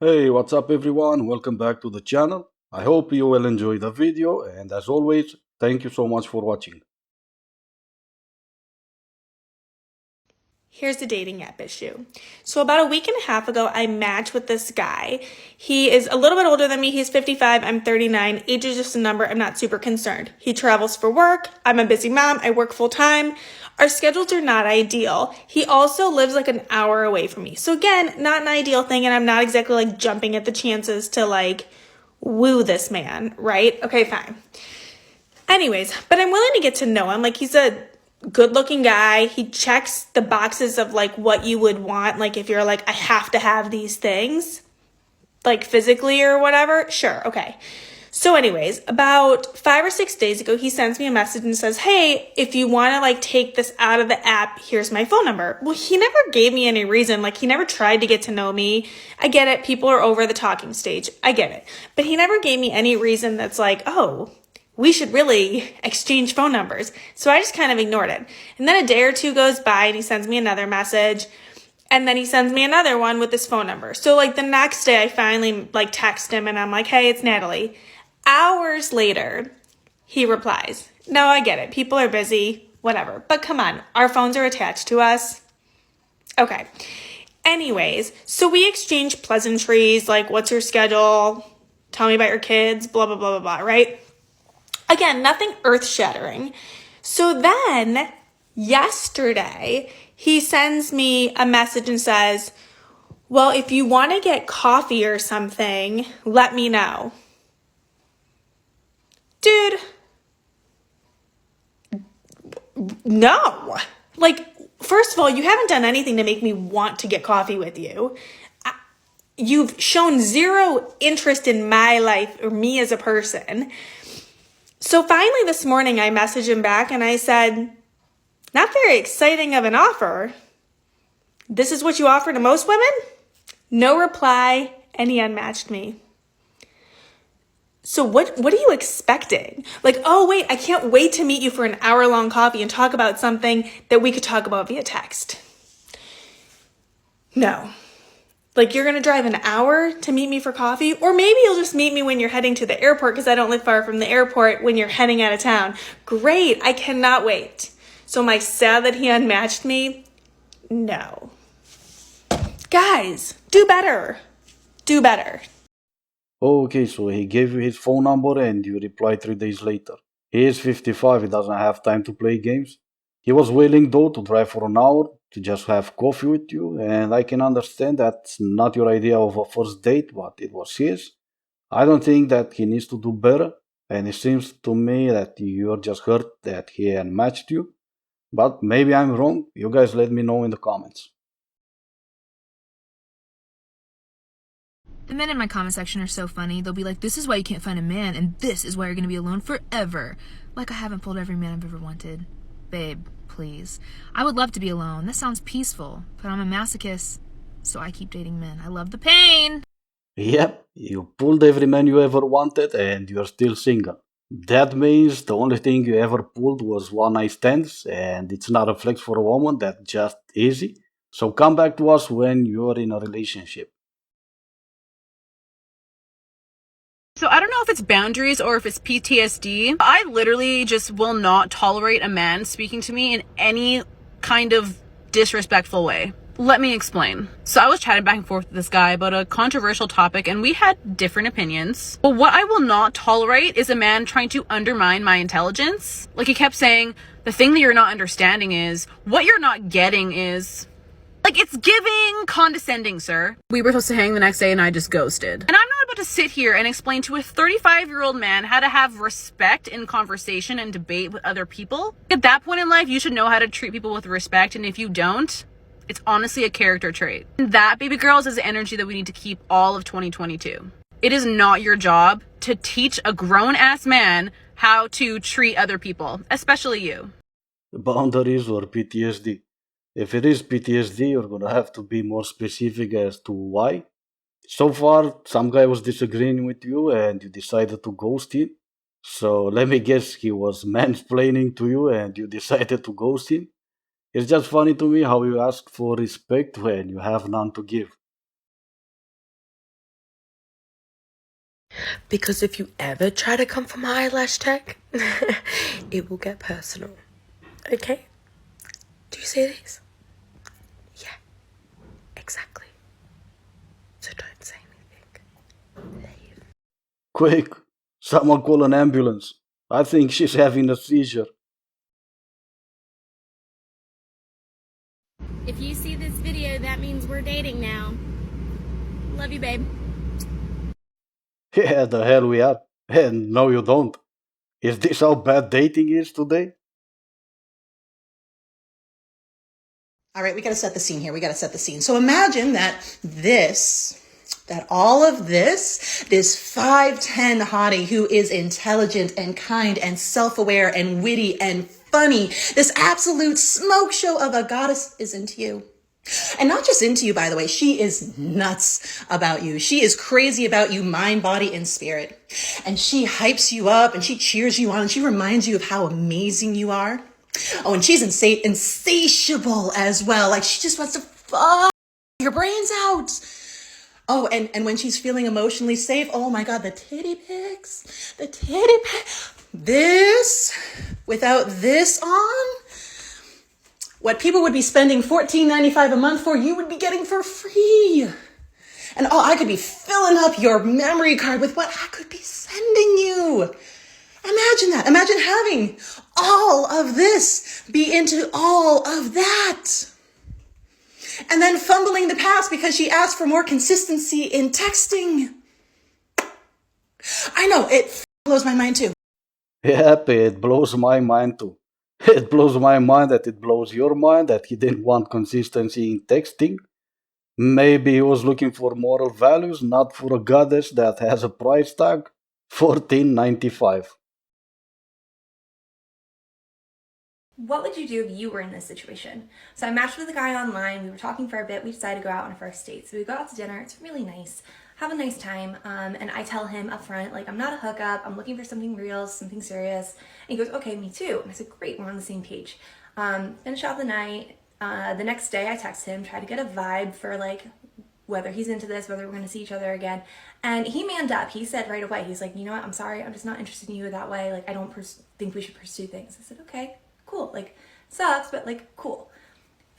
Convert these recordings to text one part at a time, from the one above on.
Hey, what's up everyone? Welcome back to the channel. I hope you will enjoy the video and as always, thank you so much for watching. Here's the dating app issue. So about a week and a half ago, I matched with this guy. He is a little bit older than me. He's 55. I'm 39. Age is just a number. I'm not super concerned. He travels for work. I'm a busy mom. I work full time. Our schedules are not ideal. He also lives like an hour away from me. So again, not an ideal thing. And I'm not exactly like jumping at the chances to like woo this man, right? Okay, fine. Anyways, but I'm willing to get to know him. Like, he's a good looking guy. He checks the boxes of like what you would want. Like, if you're like, I have to have these things, like physically or whatever. Sure. Okay. So, anyways, about 5 or 6 days ago, he sends me a message and says, hey, if you want to like take this out of the app, here's my phone number. Well, he never gave me any reason. Like, he never tried to get to know me. I get it. People are over the talking stage. I get it. But he never gave me any reason that's like, oh, we should really exchange phone numbers. So I just kind of ignored it. And then a day or two goes by and he sends me another message. And then he sends me another one with his phone number. So like the next day I finally like text him and I'm like, hey, it's Natalie. Hours later, he replies, no, I get it. People are busy, whatever. But come on, our phones are attached to us. Okay. Anyways, so we exchange pleasantries like, what's your schedule? Tell me about your kids, blah, blah, blah, blah, blah, right? Again, nothing earth shattering. So then, yesterday, he sends me a message and says, well, if you want to get coffee or something, let me know. Dude, no. Like, first of all, you haven't done anything to make me want to get coffee with you. You've shown zero interest in my life or me as a person. So finally this morning, I messaged him back and I said, not very exciting of an offer. This is what you offer to most women? No reply, and he unmatched me. So what are you expecting? Like, oh wait, I can't wait to meet you for an hour-long coffee and talk about something that we could talk about via text. No. Like, you're gonna drive an hour to meet me for coffee? Or maybe you'll just meet me when you're heading to the airport because I don't live far from the airport when you're heading out of town. Great, I cannot wait. So am I sad that he unmatched me? No. Guys, do better. Do better. Okay, so he gave you his phone number and you replied 3 days later. He is 55, he doesn't have time to play games. He was willing though to drive for an hour to just have coffee with you, and I can understand that's not your idea of a first date, but it was his. I don't think that he needs to do better, and it seems to me that you're just hurt that he unmatched you. But maybe I'm wrong. You guys let me know in the comments. The men in my comment section are so funny. They'll be like, this is why you can't find a man, and this is why you're gonna be alone forever. Like I haven't pulled every man I've ever wanted. Babe, please. I would love to be alone. This sounds peaceful, but I'm a masochist, so I keep dating men. I love the pain. Yep, you pulled every man you ever wanted and you're still single. That means the only thing you ever pulled was one night stands, and it's not a flex for a woman, that's just easy. So come back to us when you're in a relationship. So I don't know if it's boundaries or if it's PTSD. I literally just will not tolerate a man speaking to me in any kind of disrespectful way. Let me explain. So I was chatting back and forth with this guy about a controversial topic and we had different opinions. But what I will not tolerate is a man trying to undermine my intelligence. Like, he kept saying, the thing that you're not understanding is, what you're not getting is, like, it's giving condescending, sir. We were supposed to hang the next day and I just ghosted. And I'm not about to sit here and explain to a 35-year-old man how to have respect in conversation and debate with other people. At that point in life, you should know how to treat people with respect, and if you don't, it's honestly a character trait. And that, baby girls, is the energy that we need to keep all of 2022. It is not your job to teach a grown-ass man how to treat other people, especially you. Boundaries or PTSD? If it is PTSD, you're gonna have to be more specific as to why. So far, some guy was disagreeing with you and you decided to ghost him. So let me guess, he was mansplaining to you and you decided to ghost him. It's just funny to me how you ask for respect when you have none to give. Because if you ever try to come for my eyelash tech, it will get personal. Okay? Do you see these? Yeah, exactly. So don't say anything. Leave. Quick, someone call an ambulance. I think she's having a seizure. If you see this video, that means we're dating now. Love you, babe. Yeah, the hell we are. And no, you don't. Is this how bad dating is today? All right, we got to set the scene here. We got to set the scene. So imagine that all of this 5'10" hottie who is intelligent and kind and self-aware and witty and funny, this absolute smoke show of a goddess is into you. And not just into you, by the way, she is nuts about you. She is crazy about you, mind, body, and spirit. And she hypes you up and she cheers you on and she reminds you of how amazing you are. Oh, and she's insatiable as well. Like she just wants to fuck your brains out. Oh, and when she's feeling emotionally safe, oh my God, the titty pics. This, without this on, what people would be spending $14.95 a month for, you would be getting for free. And oh, I could be filling up your memory card with what I could be sending you. Imagine that. Imagine having all of this be into all of that. And then fumbling the past because she asked for more consistency in texting. I know, it blows my mind too. Yep, it blows my mind too. It blows my mind that it blows your mind that he didn't want consistency in texting. Maybe he was looking for moral values, not for a goddess that has a price tag. 14.95. What would you do if you were in this situation? So I matched with a guy online. We were talking for a bit. We decided to go out on a first date. So we go out to dinner. It's really nice. Have a nice time. And I tell him up front, like, I'm not a hookup. I'm looking for something real, something serious. And he goes, okay, me too. And I said, great, we're on the same page. Finish out the night. The next day I text him, try to get a vibe for like whether he's into this, whether we're going to see each other again. And he manned up. He said right away, he's like, you know what? I'm sorry. I'm just not interested in you that way. Like, I don't think we should pursue things. I said, okay. Cool, like sucks, but like cool.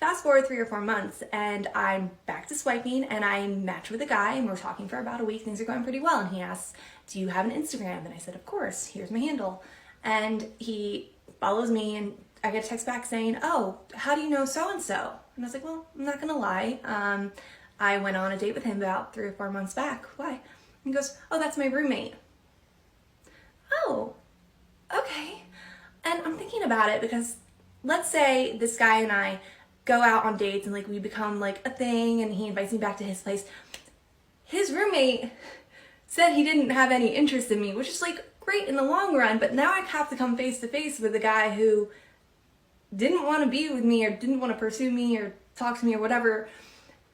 Fast forward 3 or 4 months and I'm back to swiping and I match with a guy and we're talking for about a week. Things are going pretty well and he asks, do you have an Instagram? And I said, of course, here's my handle. And he follows me and I get a text back saying, oh, how do you know so-and-so? And I was like, well, I'm not gonna lie. I went on a date with him about 3 or 4 months back. Why? And he goes, oh, that's my roommate. Oh, okay. And I'm thinking about it because let's say this guy and I go out on dates and like we become like a thing and he invites me back to his place. His roommate said he didn't have any interest in me, which is like great in the long run, but now I have to come face to face with a guy who didn't want to be with me or didn't want to pursue me or talk to me or whatever.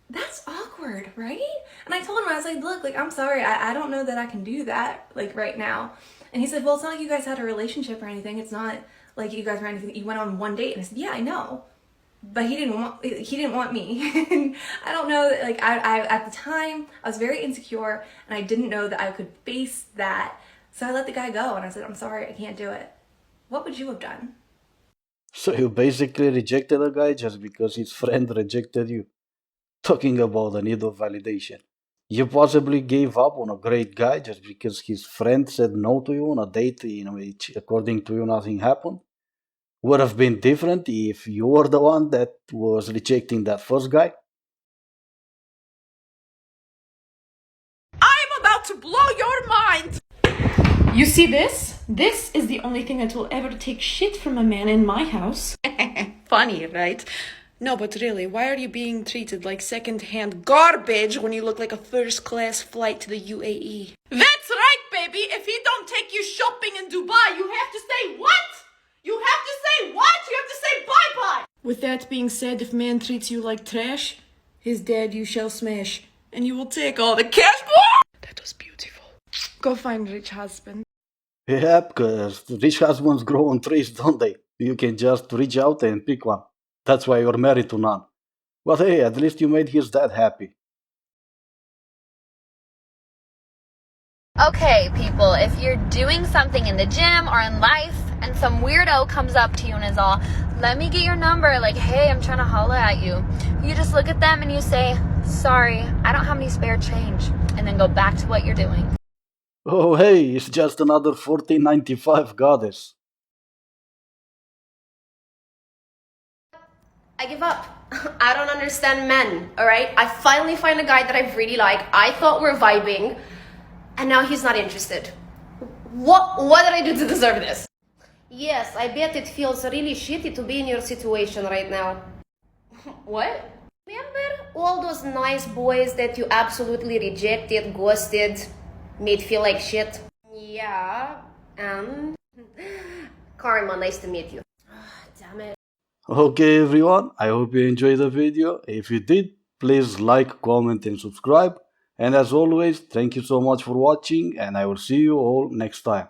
That's awkward, right? And I told him, I was like, look, like, I'm sorry, I don't know that I can do that, like, right now. And he said, well, it's not like you guys had a relationship or anything. It's not like you guys were anything. You went on one date. And I said, yeah, I know. But he didn't want me. And I don't know, like, I at the time, I was very insecure and I didn't know that I could face that. So I let the guy go and I said, I'm sorry, I can't do it. What would you have done? So you basically rejected a guy just because his friend rejected you. Talking about the need of validation. You possibly gave up on a great guy just because his friend said no to you on a date in which, according to you, nothing happened. Would have been different if you were the one that was rejecting that first guy. I'm about to blow your mind! You see this? This is the only thing that will ever take shit from a man in my house. Funny, right? No, but really, why are you being treated like second-hand garbage when you look like a first-class flight to the UAE? That's right, baby! If he don't take you shopping in Dubai, you have to say what? You have to say what? You have to say bye-bye! With that being said, if man treats you like trash, his dad you shall smash, and you will take all the cash. That was beautiful. Go find a rich husband. Yep, because rich husbands grow on trees, don't they? You can just reach out and pick one. That's why you're married to none. But hey, at least you made his dad happy. Okay, people, if you're doing something in the gym or in life and some weirdo comes up to you and is all, let me get your number, like, hey, I'm trying to holla at you. You just look at them and you say, sorry, I don't have any spare change, and then go back to what you're doing. Oh hey, it's just another 14.95 goddess. I give up. I don't understand men, alright? I finally find a guy that I really like. I thought we're vibing, and now he's not interested. What did I do to deserve this? Yes, I bet it feels really shitty to be in your situation right now. What? Remember all those nice boys that you absolutely rejected, ghosted, made feel like shit? Yeah, Karma, nice to meet you. Damn it. Okay everyone, I hope you enjoyed the video. If you did, please like, comment and subscribe. And as always, thank you so much for watching and I will see you all next time.